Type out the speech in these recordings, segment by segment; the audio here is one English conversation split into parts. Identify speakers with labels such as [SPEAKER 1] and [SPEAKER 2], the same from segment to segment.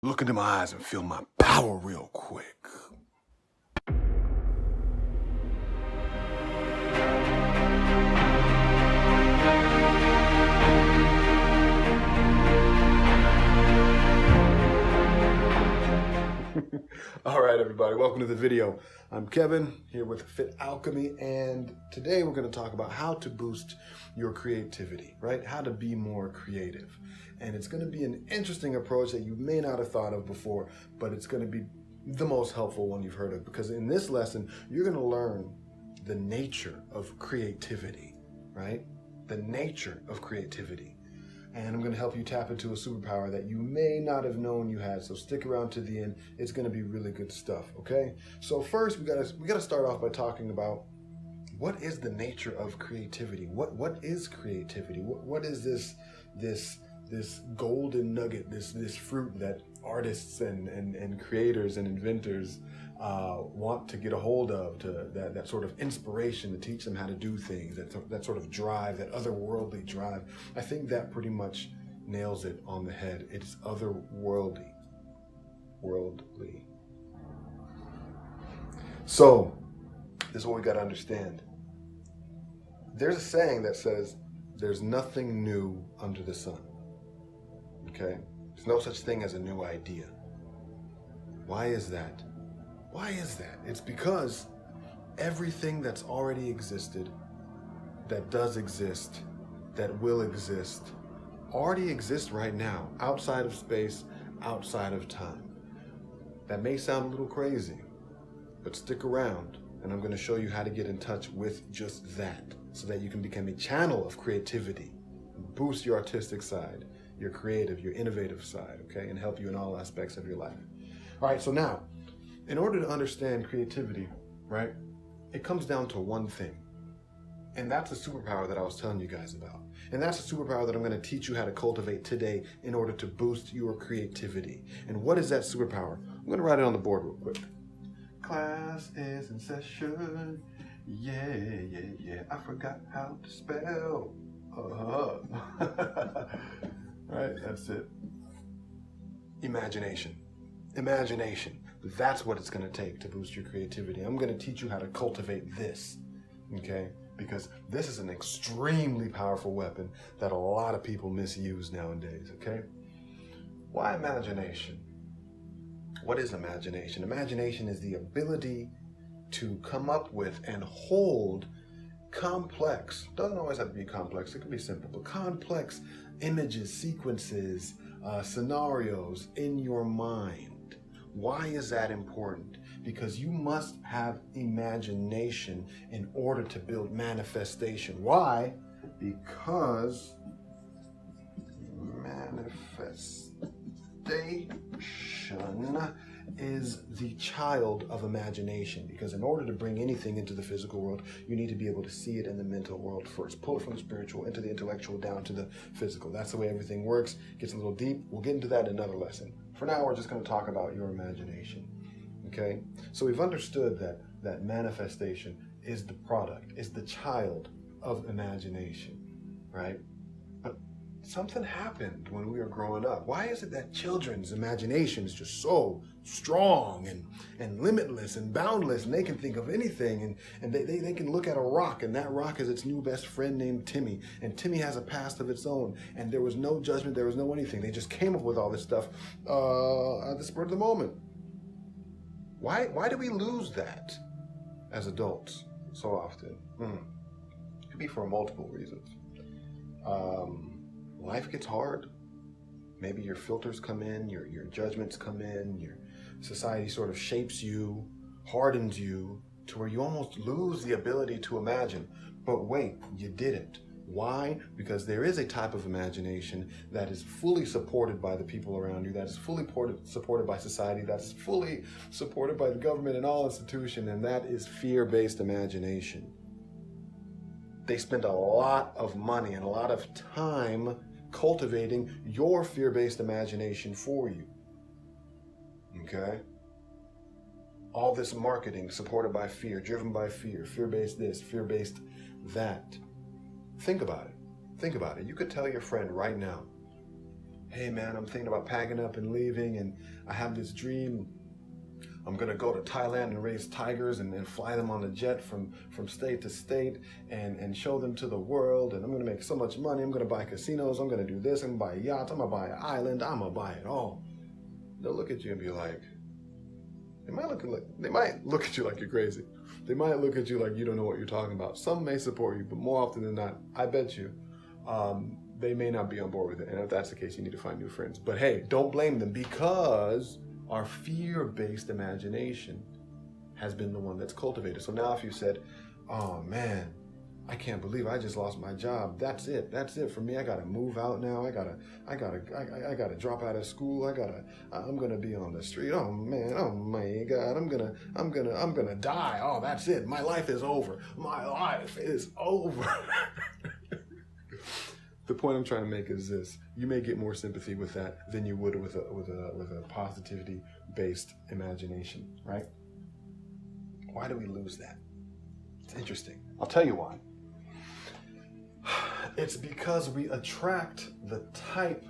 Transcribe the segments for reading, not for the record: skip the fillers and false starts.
[SPEAKER 1] Look into my eyes and feel my power real quick. All right, everybody, welcome to the video. I'm Kevin here with Fit Alchemy, and today we're going to talk about how to boost your creativity, right? How to be more creative. And it's going to be an interesting approach that you may not have thought of before, but it's going to be the most helpful one you've heard of, because in this lesson, you're going to learn the nature of creativity, right? The nature of creativity. And I'm going to help you tap into a superpower that you may not have known you had. So stick around to the end. It's going to be really good stuff, okay? So first, we got to start off by talking about what is the nature of creativity? What is creativity? What is this golden nugget, this fruit that artists and creators and inventors want to get a hold of, that sort of inspiration to teach them how to do things, that sort of drive, that otherworldly drive. I think that pretty much nails it on the head. It's otherworldly. Worldly. So, this is what we got to understand. There's a saying that says, there's nothing new under the sun. Okay? There's no such thing as a new idea. Why is that? Why is that? It's because everything that's already existed, that does exist, that will exist, already exists right now, outside of space, outside of time. That may sound a little crazy, but stick around, and I'm going to show you how to get in touch with just that, so that you can become a channel of creativity, boost your artistic side, your creative, your innovative side, okay, and help you in all aspects of your life. All right, so now, in order to understand creativity, right, it comes down to one thing, and that's a superpower that I was telling you guys about. And that's a superpower that I'm going to teach you how to cultivate today in order to boost your creativity. And what is that superpower? I'm going to write it on the board real quick. Class is in session. Yeah. I forgot how to spell. Right, that's it. Imagination. That's what it's going to take to boost your creativity. I'm going to teach you how to cultivate this, okay? Because this is an extremely powerful weapon that a lot of people misuse nowadays, okay? Why imagination? What is imagination? Imagination is the ability to come up with and hold complex, doesn't always have to be complex, it can be simple, but complex images, sequences, scenarios in your mind. Why is that important? Because you must have imagination in order to build manifestation. Why? Because manifestation is the child of imagination. Because in order to bring anything into the physical world, you need to be able to see it in the mental world first. Pull it from the spiritual into the intellectual down to the physical. That's the way everything works. It gets a little deep. We'll get into that in another lesson. For now, we're just going to talk about your imagination. Okay? So we've understood that manifestation is the product, is the child of imagination, right? But something happened when we were growing up. Why is it that children's imagination is just so strong and limitless and boundless, and they can think of anything, and they can look at a rock, and that rock is its new best friend named Timmy, and Timmy has a past of its own, and there was no judgment, there was no anything. They just came up with all this stuff at the spur of the moment. Why do we lose that as adults so often? It could be for multiple reasons. Life gets hard. Maybe your filters come in, your judgments come in, your society sort of shapes you, hardens you, to where you almost lose the ability to imagine. But wait, you didn't. Why? Because there is a type of imagination that is fully supported by the people around you, that is fully supported by society, that is fully supported by the government and all institutions, and that is fear-based imagination. They spend a lot of money and a lot of time cultivating your fear-based imagination for you. Okay? All this marketing supported by fear, driven by fear, fear-based this, fear-based that. Think about it. You could tell your friend right now, hey man, I'm thinking about packing up and leaving, and I have this dream. I'm gonna go to Thailand and raise tigers and fly them on a jet from state to state and show them to the world, and I'm gonna make so much money. I'm gonna buy casinos, I'm gonna do this, I'm gonna buy yachts, I'm gonna buy an island, I'm gonna buy it all. They'll look at you and be like, they might look at you like you're crazy. They might look at you like you don't know what you're talking about. Some may support you, but more often than not, I bet you, they may not be on board with it. And if that's the case, you need to find new friends. But hey, don't blame them, because our fear-based imagination has been the one that's cultivated. So now if you said, oh man, I can't believe I just lost my job. That's it for me. I gotta move out now. I gotta drop out of school. I'm gonna be on the street. Oh man, oh my God, I'm gonna die. Oh, that's it. My life is over. My life is over. The point I'm trying to make is this: you may get more sympathy with that than you would with a positivity-based imagination, right? Why do we lose that? It's interesting. I'll tell you why. It's because we attract the type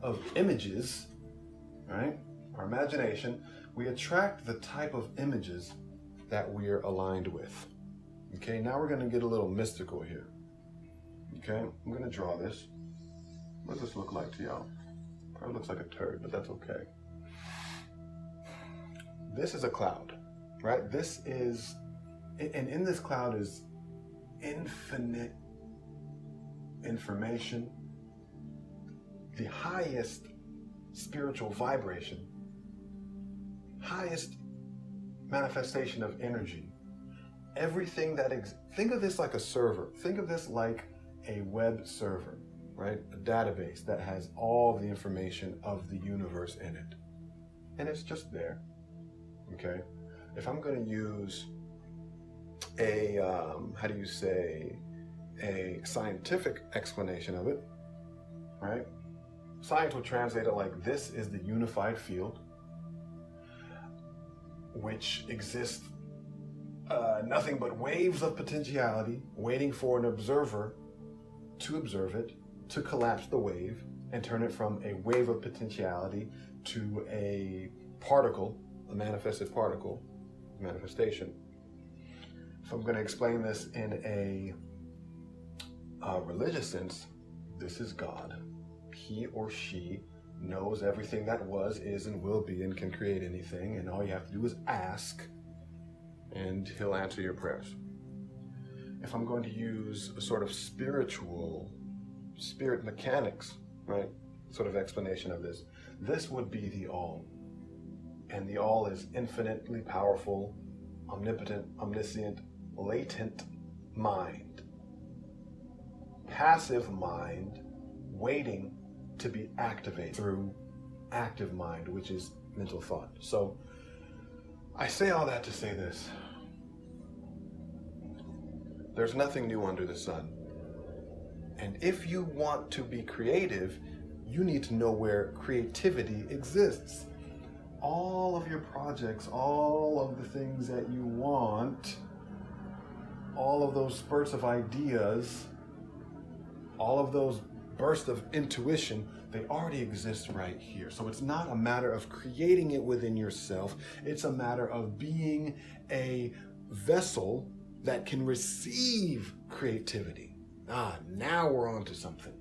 [SPEAKER 1] of images, right? Our imagination, we attract the type of images that we're aligned with. Okay, now we're going to get a little mystical here. Okay, I'm going to draw this. What does this look like to y'all? Probably looks like a turd, but that's okay. This is a cloud, right? This is, and in this cloud is infinite information, the highest spiritual vibration, highest manifestation of energy. Everything that think of this like a server. Think of this like a web server, right? A database that has all the information of the universe in it. And it's just there, okay? If I'm going to use a, a scientific explanation of it, right? Science would translate it like, this is the unified field, which exists nothing but waves of potentiality waiting for an observer to observe it, to collapse the wave and turn it from a wave of potentiality to a particle, a manifested particle, manifestation. If I'm going to explain this in a religious sense, this is God. He or she knows everything that was, is, and will be, and can create anything, and all you have to do is ask, and he'll answer your prayers. If I'm going to use a sort of spirit mechanics, right, sort of explanation of this, this would be the all. And the all is infinitely powerful, omnipotent, omniscient, latent mind. Passive mind waiting to be activated through active mind, which is mental thought. So I say all that to say this. There's nothing new under the sun. And if you want to be creative, you need to know where creativity exists. All of your projects, all of the things that you want, all of those spurts of ideas, all of those bursts of intuition, they already exist right here. So it's not a matter of creating it within yourself. It's a matter of being a vessel that can receive creativity. Now we're on to something.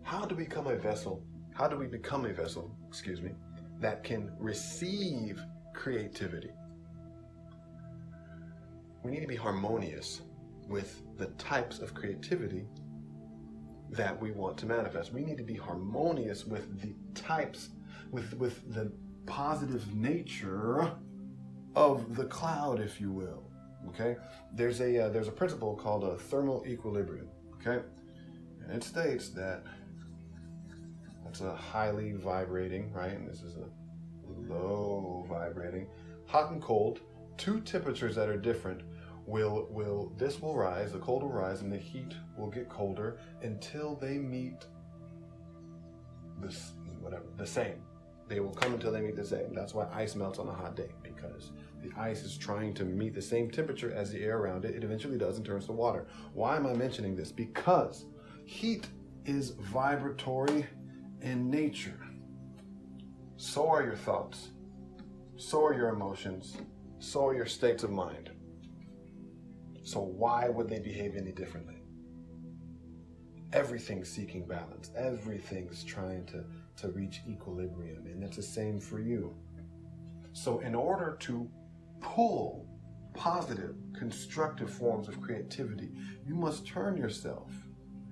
[SPEAKER 1] How do we become a vessel? How do we become a vessel, that can receive creativity? We need to be harmonious with the types of creativity that we want to manifest. We need to be harmonious with the types, with the positive nature of the cloud, if you will. Okay? There's a principle called a thermal equilibrium. Okay? And it states that that's a highly vibrating, right? And this is a low vibrating. Hot and cold, two temperatures that are different this will rise, the cold will rise, and the heat will get colder until they meet the same. They will come until they meet the same. That's why ice melts on a hot day, because the ice is trying to meet the same temperature as the air around it. It eventually does and turns to water. Why am I mentioning this? Because heat is vibratory in nature. So are your thoughts. So are your emotions. So are your states of mind. So why would they behave any differently? Everything's seeking balance. Everything's trying to reach equilibrium. And it's the same for you. So in order to pull positive, constructive forms of creativity, you must turn yourself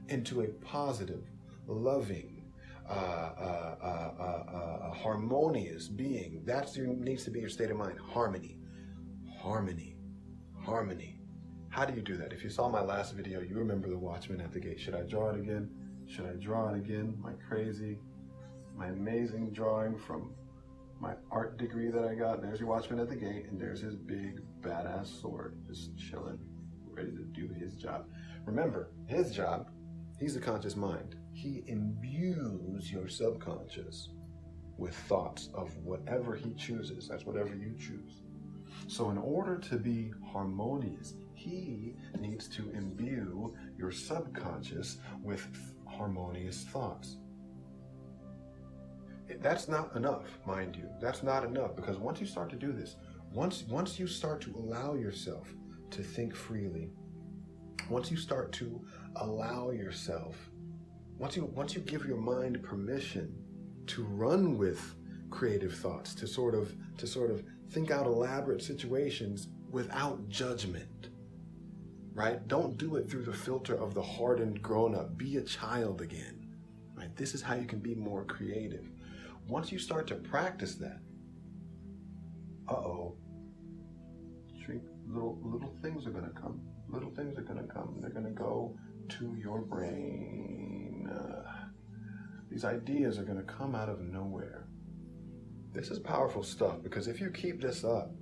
[SPEAKER 1] into a positive, loving, harmonious being. Needs to be your state of mind. Harmony, harmony, harmony. How do you do that? If you saw my last video, you remember the Watchman at the Gate. Should I draw it again? Should I draw it again? My amazing drawing from my art degree that I got. There's your Watchman at the Gate, and there's his big badass sword just chilling, ready to do his job. Remember, his job, he's the conscious mind. He imbues your subconscious with thoughts of whatever he chooses. That's whatever you choose. So in order to be harmonious, he needs to imbue your subconscious with harmonious thoughts. That's not enough, mind you. That's not enough, because once you start to do this, once you start to allow yourself to think freely, once you start to allow yourself, once you give your mind permission to run with creative thoughts, to sort of think out elaborate situations without judgment, right? Don't do it through the filter of the hardened grown-up. Be a child again, right? This is how you can be more creative. Once you start to practice that, little things are gonna come. Little things are gonna come. They're gonna go to your brain. These ideas are gonna come out of nowhere. This is powerful stuff, because if you keep this up,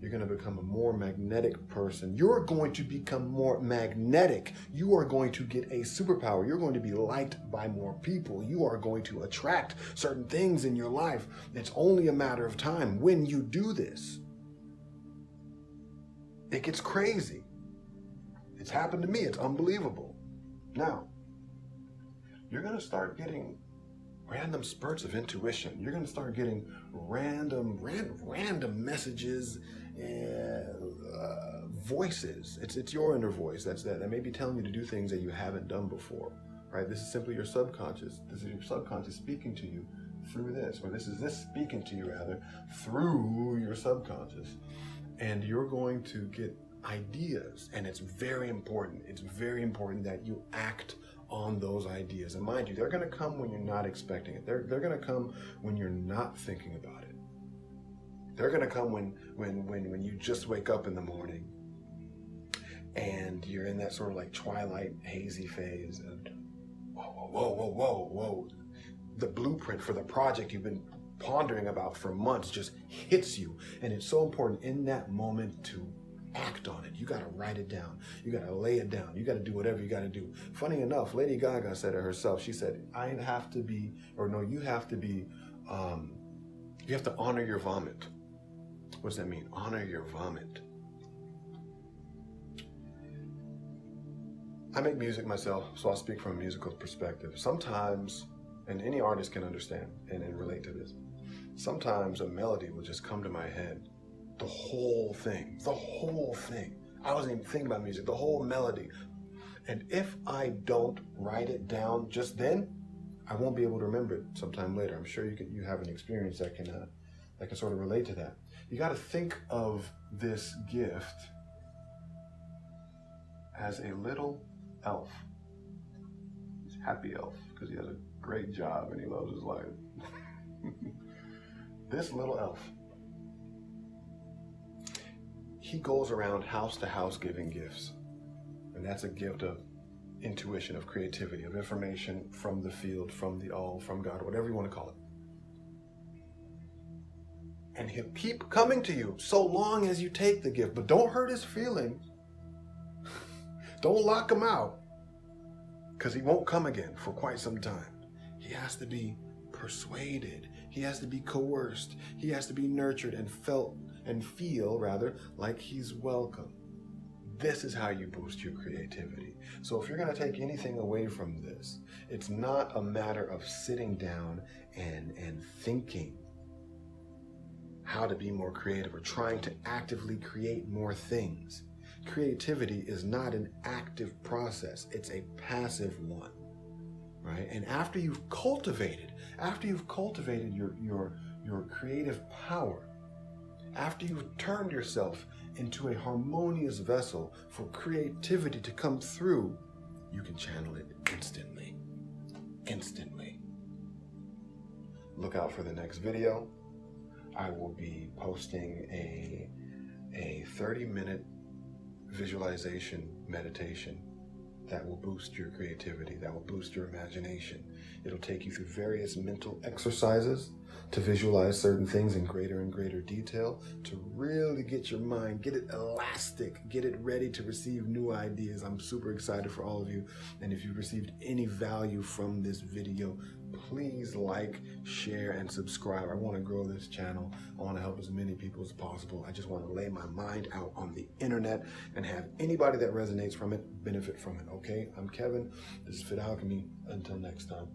[SPEAKER 1] you're going to become a more magnetic person. You're going to become more magnetic. You are going to get a superpower. You're going to be liked by more people. You are going to attract certain things in your life. It's only a matter of time when you do this. It gets crazy. It's happened to me. It's unbelievable. Now, you're going to start getting random spurts of intuition. You're going to start getting random messages, voices. It's your inner voice that may be telling you to do things that you haven't done before, right? This is simply your subconscious. This is your subconscious speaking to you through this, or this is this speaking to you rather through your subconscious. And you're going to get ideas, and it's very important. It's very important that you act on those ideas. And mind you, they're going to come when you're not expecting it. They're going to come when you're not thinking about it. They're going to come when you just wake up in the morning and you're in that sort of like twilight hazy phase, and whoa. The blueprint for the project you've been pondering about for months just hits you. And it's so important in that moment to act on it. You got to write it down. You got to lay it down. You got to do whatever you got to do. Funny enough, Lady Gaga said it herself. She said, you have to honor your vomit. What does that mean? Honor your vomit. I make music myself, so I'll speak from a musical perspective. Sometimes, and any artist can understand and relate to this, sometimes a melody will just come to my head. The whole thing. I wasn't even thinking about music, the whole melody. And if I don't write it down just then, I won't be able to remember it sometime later. I'm sure you have an experience that can sort of relate to that. You got to think of this gift as a little elf. He's a happy elf because he has a great job and he loves his life. This little elf, he goes around house to house giving gifts. And that's a gift of intuition, of creativity, of information from the field, from the all, from God, whatever you want to call it. And he'll keep coming to you so long as you take the gift. But don't hurt his feelings. Don't lock him out, because he won't come again for quite some time. He has to be persuaded. He has to be coerced. He has to be nurtured and feel like he's welcome. This is how you boost your creativity. So if you're going to take anything away from this, it's not a matter of sitting down and thinking how to be more creative or trying to actively create more things. Creativity is not an active process. It's a passive one, right? And after you've cultivated your creative power, after you've turned yourself into a harmonious vessel for creativity to come through, you can channel it instantly. Instantly. Look out for the next video. I will be posting a 30-minute visualization meditation that will boost your creativity, that will boost your imagination. It'll take you through various mental exercises to visualize certain things in greater and greater detail, to really get your mind, get it elastic, get it ready to receive new ideas. I'm super excited for all of you. And if you've received any value from this video, please like, share, and subscribe. I want to grow this channel. I want to help as many people as possible. I just want to lay my mind out on the internet and have anybody that resonates from it benefit from it, okay? I'm Kevin. This is Fit Alchemy. Until next time.